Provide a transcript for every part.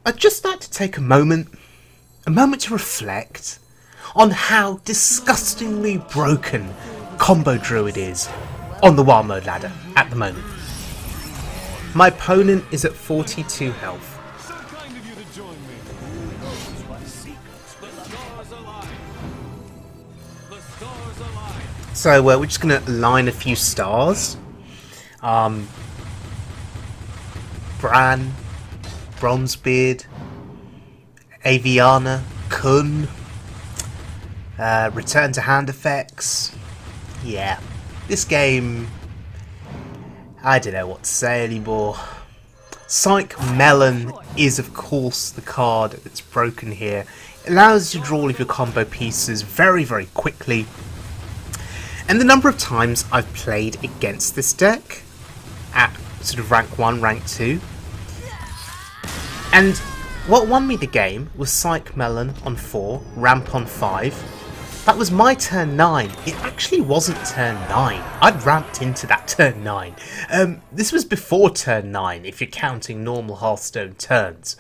I'd just like to take a moment to reflect on how disgustingly broken Combo Druid is on the Wild Mode ladder at the moment. My opponent is at 42 health. So we're just going to line a few stars. Bran, Bronzebeard, Aviana, Kun, return to hand effects. Yeah, this game, I don't know what to say anymore. Psych Melon is of course the card that's broken here. It allows you to draw all of your combo pieces very, very quickly. And the number of times I've played against this deck at sort of rank 1, rank 2. And what won me the game was Psych Melon on 4, Ramp on 5. That was my turn 9. It actually wasn't turn 9. I'd ramped into that turn 9. This was before turn 9, if you're counting normal Hearthstone turns.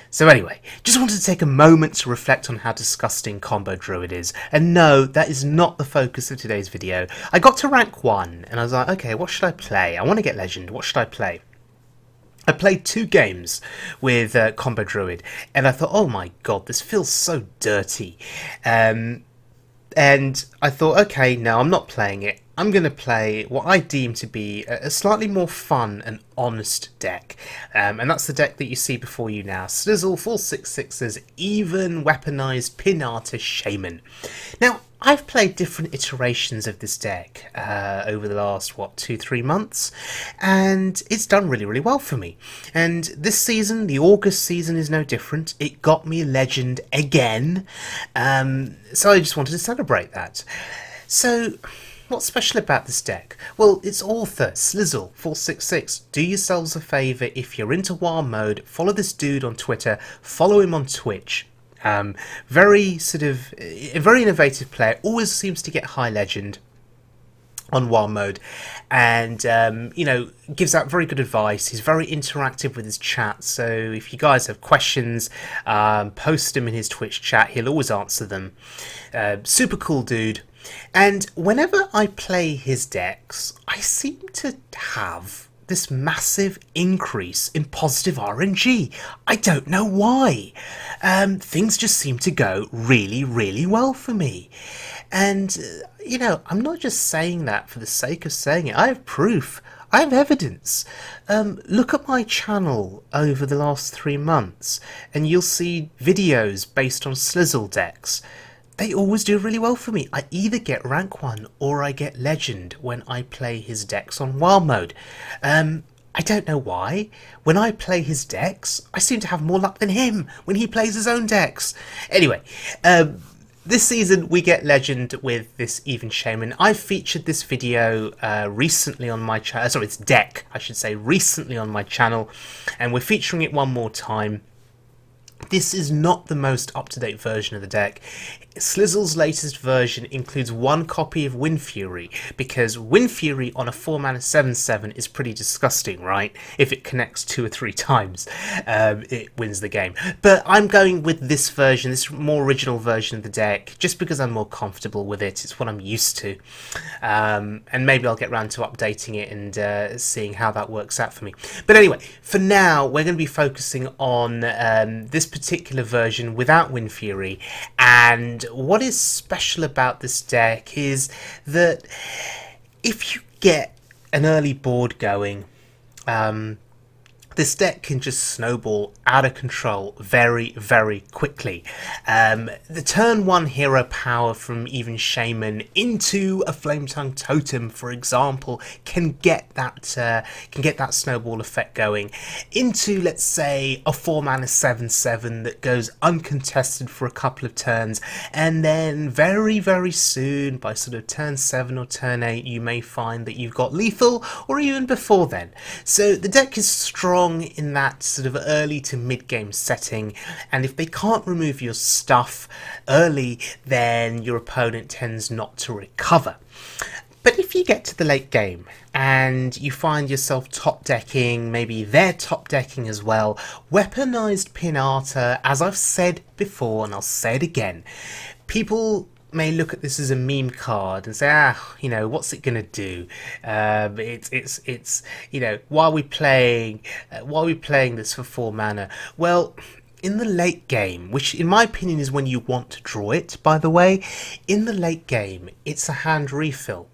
So anyway, just wanted to take a moment to reflect on how disgusting Combo Druid is. And no, that is not the focus of today's video. I got to rank 1 and I was like, okay, what should I play? I want to get Legend, what should I play? I played 2 games with Combo Druid and I thought, oh my god, this feels so dirty. And I thought, okay, no, I'm not playing it. I'm going to play what I deem to be a slightly more fun and honest deck. And that's the deck that you see before you now. Slizzle466's Even Weaponized Pinata Shaman. Now, I've played different iterations of this deck over the last, what, 2-3 months, and it's done really, really well for me. And this season, the August season, is no different. It got me Legend again, so I just wanted to celebrate that. So, what's special about this deck? Well, its author, Slizzle466. Do yourselves a favour, if you're into Wild Mode, follow this dude on Twitter, follow him on Twitch. Very sort of a very innovative player, always seems to get high Legend on Wild Mode, and you know, gives out very good advice. He's very interactive with his chat, so if you guys have questions, post them in his Twitch chat, he'll always answer them. Super cool dude. And whenever I play his decks, I seem to have this massive increase in positive RNG. I don't know why. Things just seem to go really, really well for me. And, you know, I'm not just saying that for the sake of saying it. I have proof. I have evidence. Look at my channel over the last 3 months and you'll see videos based on Slizzle decks. They always do really well for me. I either get rank 1 or I get Legend when I play his decks on Wild Mode. I don't know why. When I play his decks, I seem to have more luck than him when he plays his own decks. Anyway, this season we get Legend with this Even Shaman. I featured this video recently on my channel. Sorry, it's deck, I should say, recently on my channel. And we're featuring it one more time. This is not the most up-to-date version of the deck. Slizzle's latest version includes 1 copy of Windfury, because Windfury on a 4-mana 7/7 is pretty disgusting, right? If it connects 2 or 3 times, it wins the game. But I'm going with this version, this more original version of the deck, just because I'm more comfortable with it. It's what I'm used to. And maybe I'll get around to updating it and seeing how that works out for me. But anyway, for now, we're going to be focusing on this particular version without Windfury. And what is special about this deck is that if you get an early board going, this deck can just snowball out of control very, very quickly. The turn 1 hero power from Even Shaman into a Flame Tongue Totem, for example, can get that snowball effect going. Into, let's say, a 4-mana 7/7 that goes uncontested for a couple of turns, and then very, very soon, by sort of turn 7 or turn 8, you may find that you've got lethal, or even before then. So the deck is strong in that sort of early to mid-game setting, and if they can't remove your stuff early, then your opponent tends not to recover. But if if you get to the late game and you find yourself top decking, maybe they're top decking as well, weaponized Pinata, as I've said before and I'll say it again, people may look at this as a meme card and say, you know, what's it gonna do? It's you know, why are we playing this for 4 mana? Well, in the late game, which in my opinion is when you want to draw it, by the way, in the late game, it's a hand refill.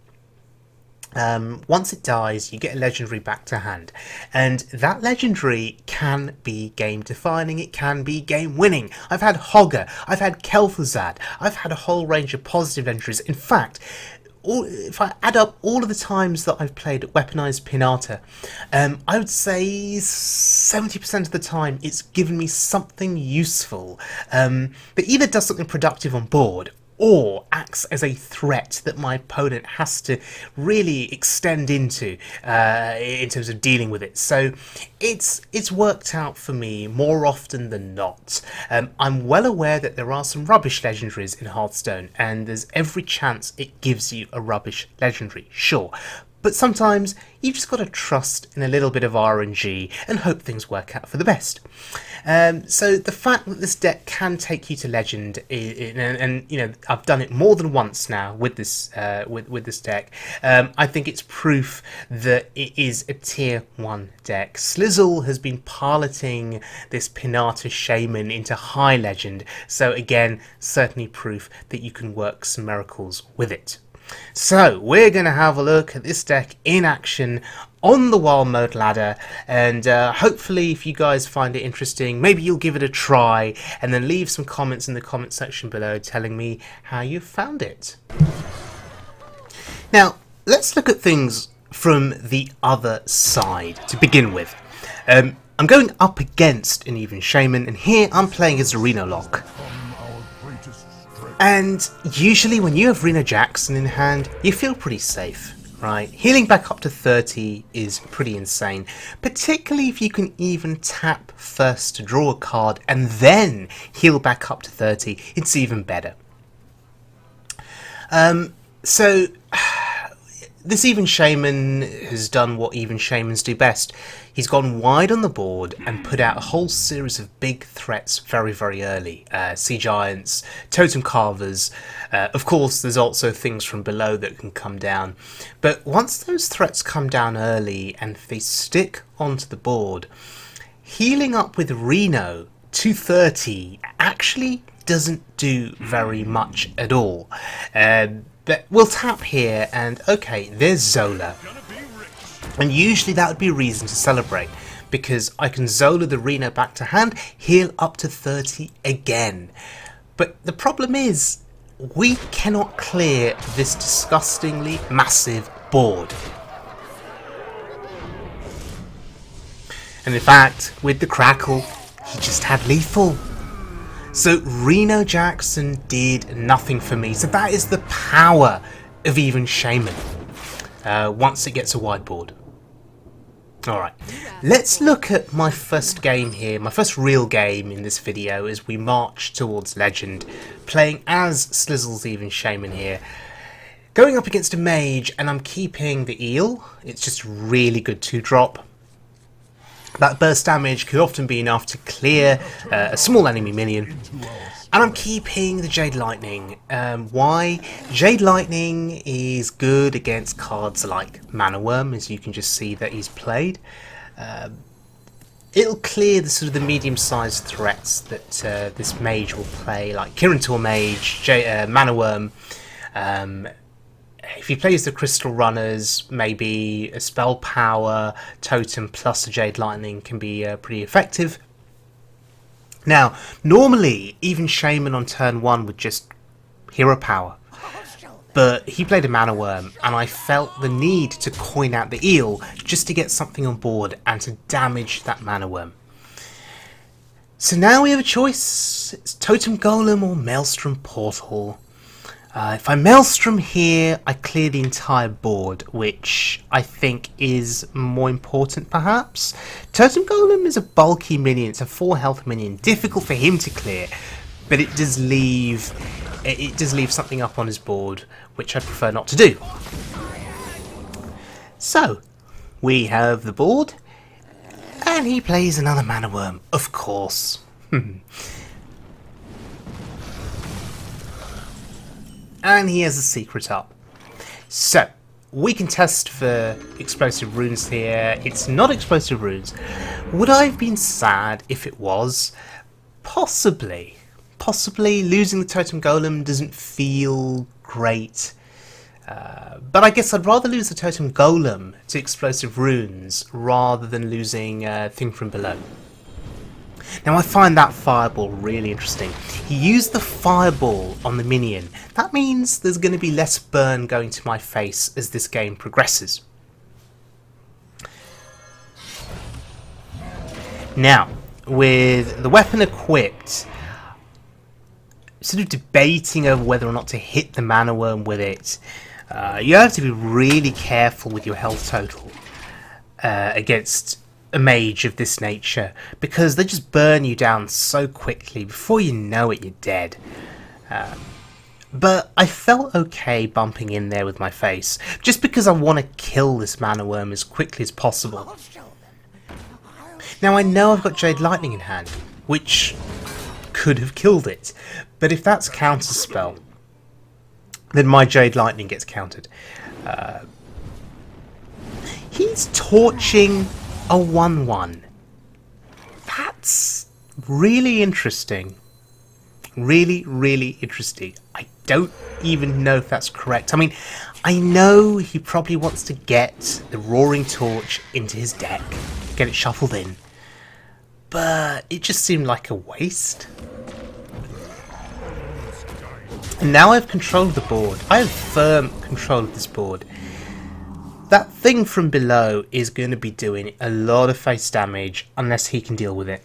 Once it dies, you get a legendary back to hand, and that legendary can be game defining, it can be game winning. I've had Hogger, I've had Kel'Thuzad, I've had a whole range of positive legendaries. In fact, if I add up all of the times that I've played weaponized Pinata, I would say 70% of the time it's given me something useful that either does something productive on board or acts as a threat that my opponent has to really extend into in terms of dealing with it. So it's worked out for me more often than not. I'm well aware that there are some rubbish legendaries in Hearthstone, and there's every chance it gives you a rubbish legendary, sure. But sometimes you've just got to trust in a little bit of RNG and hope things work out for the best. So the fact that this deck can take you to legend, and you know, I've done it more than once now with this with this deck. I think it's proof that it is a tier 1 deck. Slizzle has been piloting this Pinata Shaman into high legend, so again, certainly proof that you can work some miracles with it. So we're going to have a look at this deck in action on the wild mode ladder, and hopefully if you guys find it interesting, maybe you'll give it a try and then leave some comments in the comment section below telling me how you found it. Now let's look at things from the other side to begin with. I'm going up against an Even Shaman, and here I'm playing as a Renolock. And usually when you have Reno Jackson in hand, you feel pretty safe, right? Healing back up to 30 is pretty insane, particularly if you can even tap first to draw a card and then heal back up to 30, it's even better. So this Even Shaman has done what Even Shamans do best. He's gone wide on the board and put out a whole series of big threats very, very early. Sea Giants, Totem Carvers, of course there's also things from below that can come down. But once those threats come down early and if they stick onto the board, healing up with Reno to 30 actually doesn't do very much at all. But we'll tap here and okay, there's Zola. And usually that would be a reason to celebrate, because I can Zola the Reno back to hand, heal up to 30 again. But the problem is, we cannot clear this disgustingly massive board. And in fact, with the Crackle, he just had lethal. So Reno Jackson did nothing for me. So that is the power of Even Shaman once it gets a wide board. Alright, let's look at my first game here, my first real game in this video as we march towards Legend, playing as Slizzle's Even Shaman here. Going up against a mage, and I'm keeping the eel. It's just really good 2-drop. That burst damage could often be enough to clear a small enemy minion. And I'm keeping the Jade Lightning. Why? Jade Lightning is good against cards like Mana Worm, as you can just see that he's played. It'll clear the sort of the medium-sized threats that this mage will play, like Tempo Mage, Mana Worm. If he plays the Crystal Runners, maybe a Spell Power, Totem plus a Jade Lightning can be pretty effective. Now, normally, Even Shaman on turn 1 would just Hero Power. But he played a Mana Worm, and I felt the need to coin out the eel just to get something on board and to damage that Mana Worm. So now we have a choice. It's Totem Golem or Maelstrom Portal. If I Maelstrom here, I clear the entire board, which I think is more important perhaps. Totem Golem is a bulky minion, it's a 4 health minion, difficult for him to clear, but it does leave something up on his board, which I prefer not to do. So, we have the board, and he plays another mana worm, of course. And he has a secret up. So, we can test for explosive runes here. It's not explosive runes. Would I have been sad if it was? Possibly. Possibly. Losing the Totem Golem doesn't feel great. But I guess I'd rather lose the Totem Golem to explosive runes rather than losing Thing from Below. Now I find that fireball really interesting. He used the fireball on the minion. That means there's going to be less burn going to my face as this game progresses. Now, with the weapon equipped, sort of debating over whether or not to hit the mana worm with it. You have to be really careful with your health total against a mage of this nature, because they just burn you down so quickly. Before you know it, you're dead. But I felt okay bumping in there with my face, just because I want to kill this mana worm as quickly as possible. Now I know I've got Jade Lightning in hand, which could have killed it, but if that's counterspell, then my Jade Lightning gets countered. He's torching a 1/1. That's really interesting. Really, really interesting. I don't even know if that's correct. I mean, I know he probably wants to get the Roaring Torch into his deck, get it shuffled in, but it just seemed like a waste. And now I've controlled the board. I have firm control of this board. That Thing from Below is going to be doing a lot of face damage unless he can deal with it.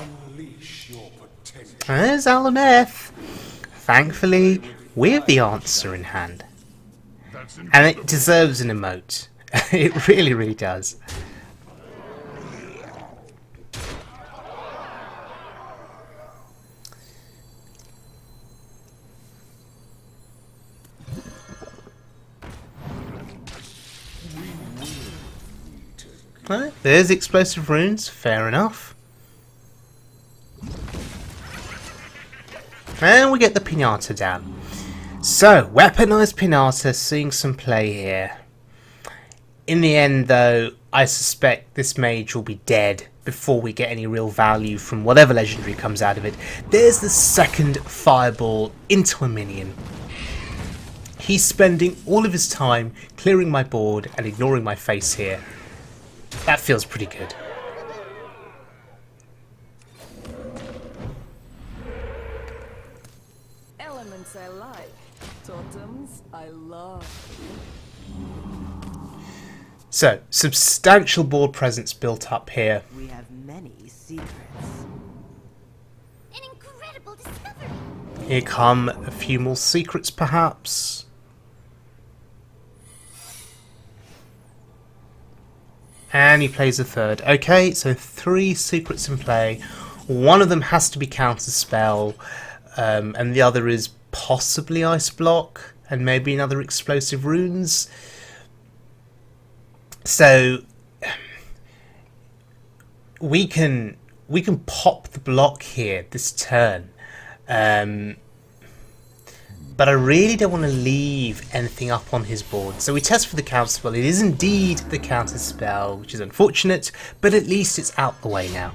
Unleash your potential. There's Aluneth. Thankfully, we have the answer in hand. And it deserves an emote. It really, really does. Right, there's explosive runes, fair enough. And we get the Pinata down. So, weaponized Pinata, seeing some play here. In the end though, I suspect this mage will be dead before we get any real value from whatever legendary comes out of it. There's the second fireball into a minion. He's spending all of his time clearing my board and ignoring my face here. That feels pretty good. Elements I like, totems I love. So, substantial board presence built up here. We have many secrets. An incredible discovery. Here come a few more secrets, perhaps. And he plays a third. Okay, so 3 secrets in play. One of them has to be counterspell, and the other is possibly Iceblock, and maybe another explosive runes. So we can pop the block here this turn. But I really don't want to leave anything up on his board. So we test for the counterspell. It is indeed the counterspell, which is unfortunate, but at least it's out the way now.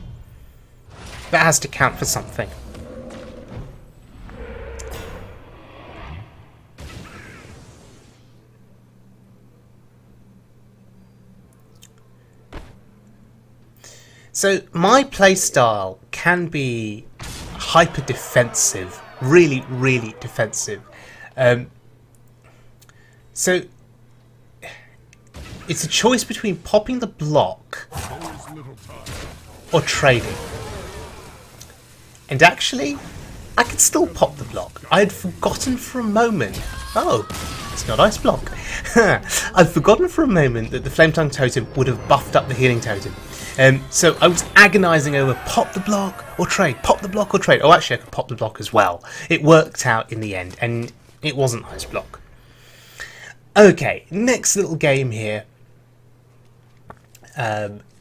That has to count for something. So my playstyle can be hyper defensive, really, really defensive. So it's a choice between popping the block or trading. And actually, I could still pop the block. I had forgotten for a moment. Oh, it's not Iceblock. I'd forgotten for a moment that the Flame Tongue Totem would have buffed up the Healing Totem. So I was agonising over pop the block or trade, pop the block or trade. Oh, actually I could pop the block as well. It worked out in the end, and it wasn't Iceblock. Okay, next little game here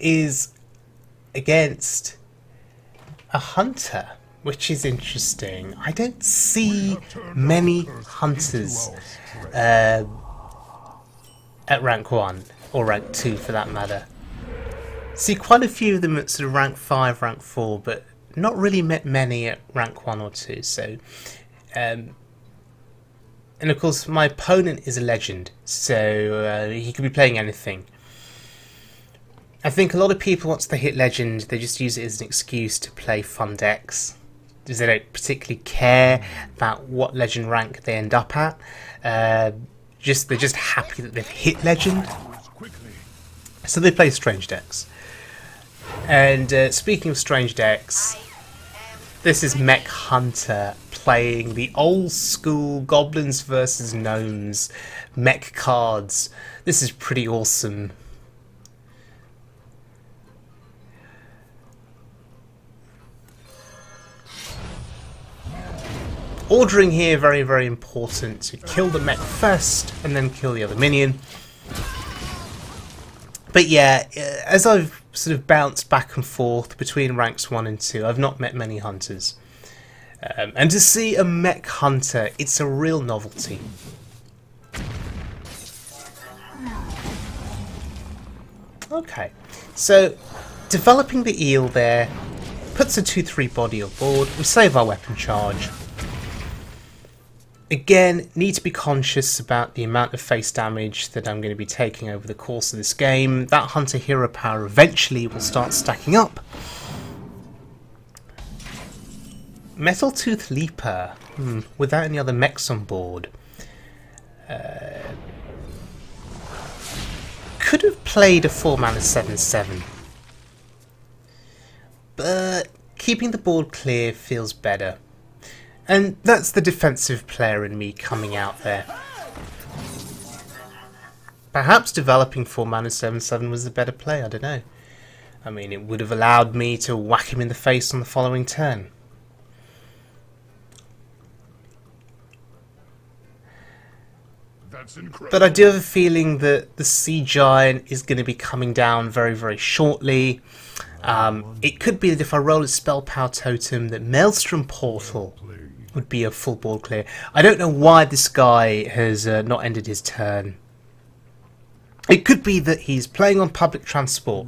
is against a hunter, which is interesting. I don't see many hunters at rank 1 or rank 2 for that matter. See quite a few of them at sort of rank 5, rank 4, but not really met many at rank 1 or 2. So, and of course my opponent is a legend, so he could be playing anything. I think a lot of people, once they hit legend, they just use it as an excuse to play fun decks, because they don't particularly care about what legend rank they end up at. They're just happy that they've hit legend, so they play strange decks. And speaking of strange decks, this is Mech Hunter playing the old school Goblins versus Gnomes mech cards. This is pretty awesome. Ordering here, very, very important to kill the mech first and then kill the other minion. But yeah, as I've sort of bounced back and forth between ranks 1 and 2, I've not met many hunters. And to see a Mech Hunter, it's a real novelty. Okay, so developing the eel there puts a 2/3 body on board. We save our weapon charge. Again, need to be conscious about the amount of face damage that I'm going to be taking over the course of this game. That Hunter hero power eventually will start stacking up. Metal Tooth Leaper, without any other mechs on board. Could have played a 4-mana 7/7. But keeping the board clear feels better. And that's the defensive player in me coming out there. Perhaps developing 4-mana 7/7 was the better play, I don't know. I mean, it would have allowed me to whack him in the face on the following turn. That's incredible. But I do have a feeling that the Sea Giant is going to be coming down very, very shortly. It could be that if I roll a Spell Power Totem, that Maelstrom Portal would be a full board clear. I don't know why this guy has not ended his turn. It could be that he's playing on public transport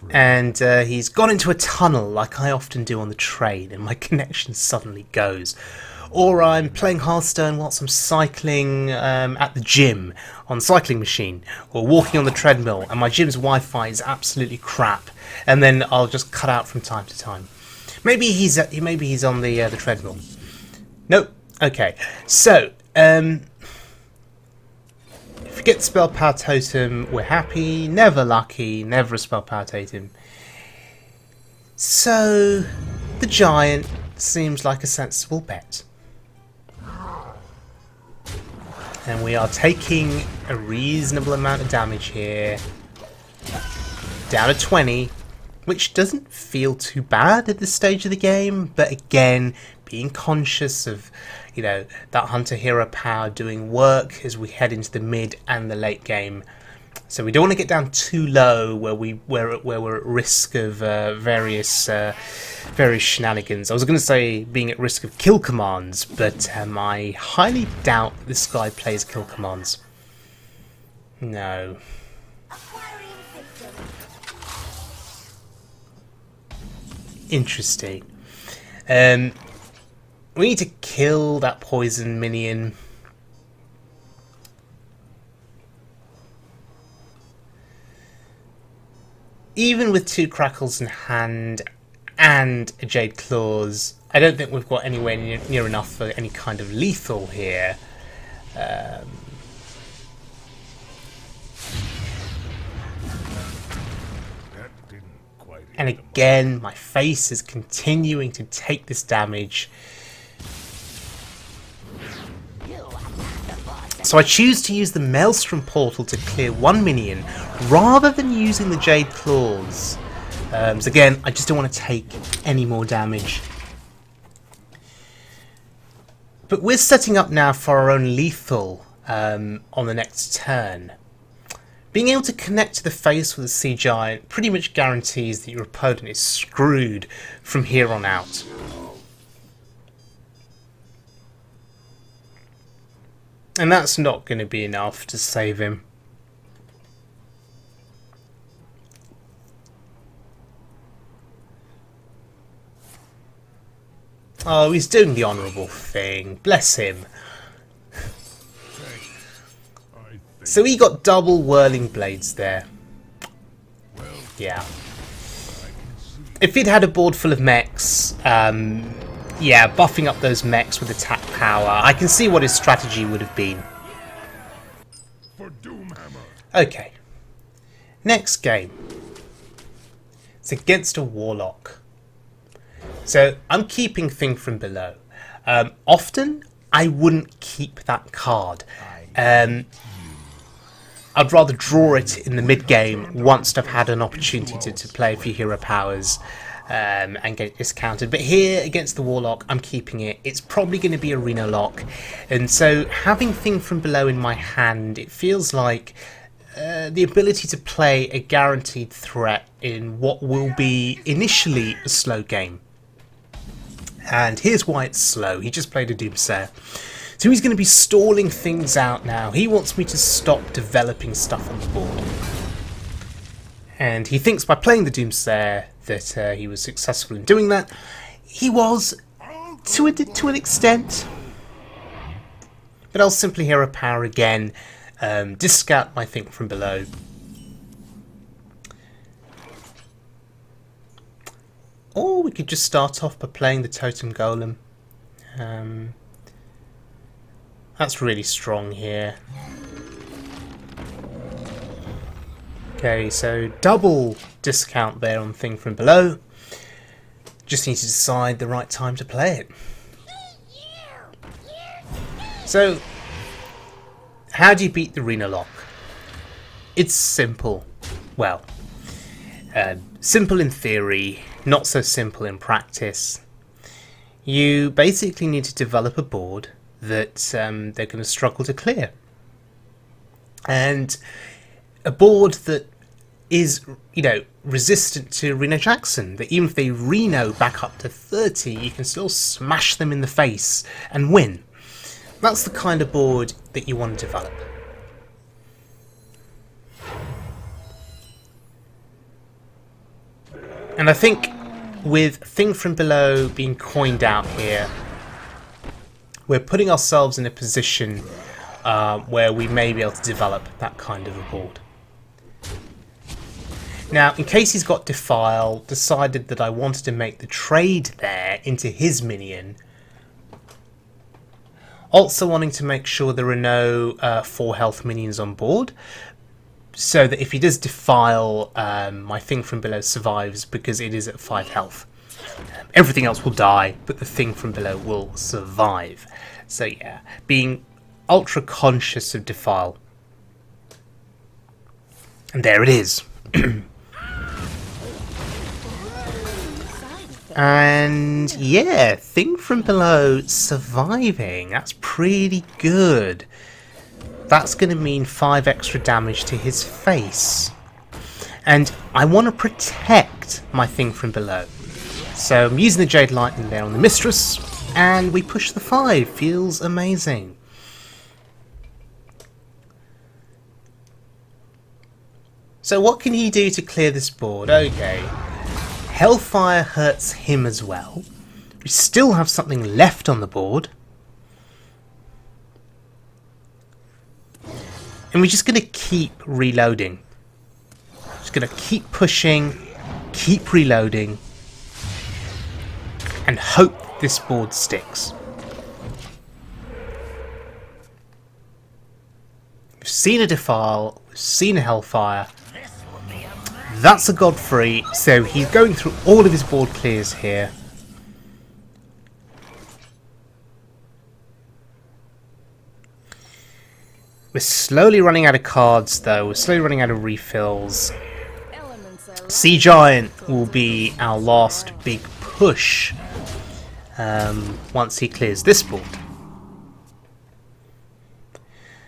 and he's gone into a tunnel like I often do on the train and my connection suddenly goes. Or I'm playing Hearthstone whilst I'm cycling at the gym on the cycling machine, or walking on the treadmill and my gym's Wi-Fi is absolutely crap, and then I'll just cut out from time to time. Maybe he's on the treadmill. Nope. Okay. So, if we get the Spell Power Totem, we're happy. Never lucky. Never a Spell Power Totem. So, the Giant seems like a sensible bet. And we are taking a reasonable amount of damage here. Down to 20. Which doesn't feel too bad at this stage of the game. But again, being conscious of, you know, that Hunter hero power doing work as we head into the mid and the late game. So we don't want to get down too low where we're at risk of various shenanigans. I was going to say being at risk of kill commands, but I highly doubt this guy plays kill commands. No. Interesting. We need to kill that poison minion. Even with 2 Crackles in hand and a Jade Claws, I don't think we've got anywhere near enough for any kind of lethal here. And again, my face is continuing to take this damage. So I choose to use the Maelstrom Portal to clear 1 minion, rather than using the Jade Claws. So again, I just don't want to take any more damage. But we're setting up now for our own lethal on the next turn. Being able to connect to the face with a sea giant pretty much guarantees that your opponent is screwed from here on out. And that's not going to be enough to save him. Oh, he's doing the honourable thing. Bless him. So he got double whirling blades there. Yeah. If he'd had a board full of mechs, yeah, buffing up those mechs with attack power, I can see what his strategy would have been. Okay. Next game. It's against a warlock. So I'm keeping Thing from Below. Often I wouldn't keep that card. I'd rather draw it in the mid-game once I've had an opportunity to play a few hero powers and get it discounted. But here, against the Warlock, I'm keeping it. It's probably going to be a Renolock. And so, having Thing from Below in my hand, it feels like the ability to play a guaranteed threat in what will be initially a slow game. And here's why it's slow. He just played a Doomsayer. So he's going to be stalling things out now. He wants me to stop developing stuff on the board. And he thinks by playing the Doomsayer that he was successful in doing that. He was, to an extent. But I'll simply hero power again. Discount my Thing from Below. Or we could just start off by playing the Totem Golem. That's really strong here. Okay, so double discount there on Thing from Below. Just need to decide the right time to play it. So, how do you beat the Renolock? It's simple. Well, simple in theory, not so simple in practice. You basically need to develop a board that they're going to struggle to clear. And a board that is, you know, resistant to Reno Jackson, that even if they Reno back up to 30, you can still smash them in the face and win. That's the kind of board that you want to develop. And I think with Thing from Below being coined out here, we're putting ourselves in a position where we may be able to develop that kind of a board. Now, in case he's got Defile, decided that I wanted to make the trade there into his minion. Also wanting to make sure there are no 4 health minions on board, so that if he does Defile, my Thing from Below survives because it is at 5 health. Everything else will die, but the Thing from Below will survive. So yeah, being ultra conscious of Defile. And there it is. And yeah, Thing from Below surviving. That's pretty good. That's going to mean 5 extra damage to his face. And I want to protect my Thing from Below. So I'm using the Jade Lightning there on the Mistress, and we push the 5. Feels amazing. So what can he do to clear this board? Okay. Hellfire hurts him as well. We still have something left on the board. And we're just going to keep reloading. Just going to keep pushing, keep reloading, and hope this board sticks. We've seen a Defile, we've seen a Hellfire. That's a Godfrey, so he's going through all of his board clears here. We're slowly running out of cards though, we're slowly running out of refills. Sea Giant will be our last big push once he clears this board.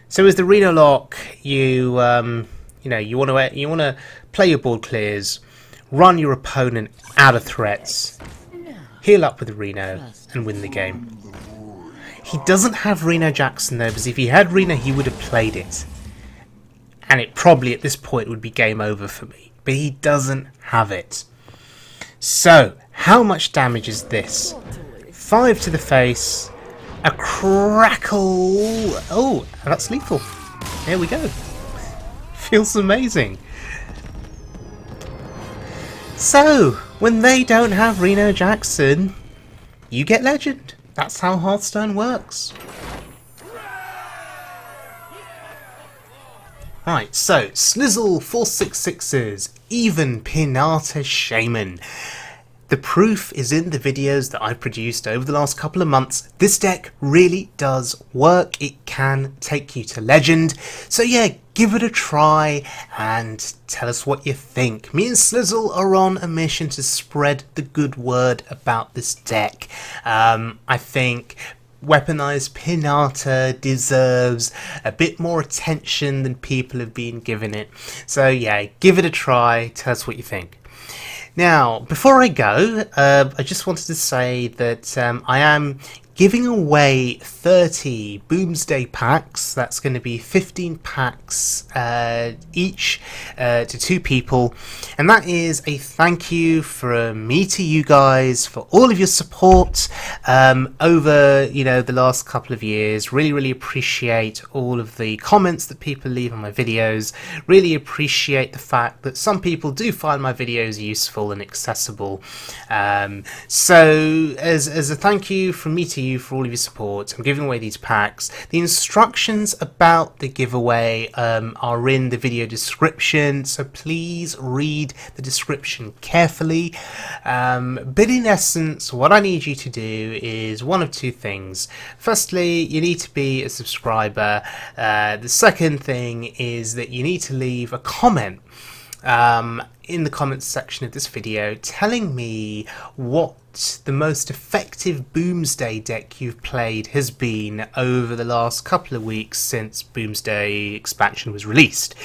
So as the Renolock, you want to play your board clears, run your opponent out of threats, heal up with Reno, and win the game. He doesn't have Reno Jackson though, because if he had Reno, he would have played it, and it probably at this point would be game over for me. But he doesn't have it. So how much damage is this? 5 to the face. A crackle. Oh, that's lethal. There we go. Feels amazing. So, when they don't have Reno Jackson, you get legend. That's how Hearthstone works. Right, so Slizzle466's Even Pinata Shaman. The proof is in the videos that I've produced over the last couple of months. This deck really does work. It can take you to legend. So yeah, give it a try and tell us what you think. Me and Slizzle are on a mission to spread the good word about this deck. I think weaponized Pinata deserves a bit more attention than people have been giving it. So yeah, give it a try. Tell us what you think. Now, before I go, I just wanted to say that I am giving away 30 Boomsday packs. That's going to be 15 packs each to 2 people. And that is a thank you from me to you guys for all of your support over the last couple of years. Really appreciate all of the comments that people leave on my videos. Really appreciate the fact that some people do find my videos useful and accessible. So as a thank you from me to you for all of your support, I'm giving away these packs. The instructions about the giveaway are in the video description, so please read the description carefully. But in essence, what I need you to do is one of 2 things. Firstly, you need to be a subscriber. The second thing is that you need to leave a comment in the comments section of this video telling me what the most effective Boomsday deck you've played has been over the last couple of weeks since Boomsday expansion was released.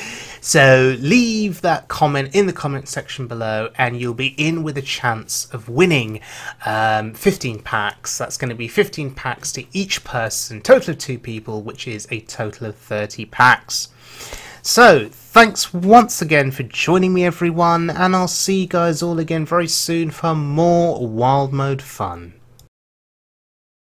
So leave that comment in the comment section below and you'll be in with a chance of winning 15 packs. That's going to be 15 packs to each person, total of 2 people, which is a total of 30 packs. So, thanks once again for joining me everyone, and I'll see you guys all again very soon for more Wild Mode fun.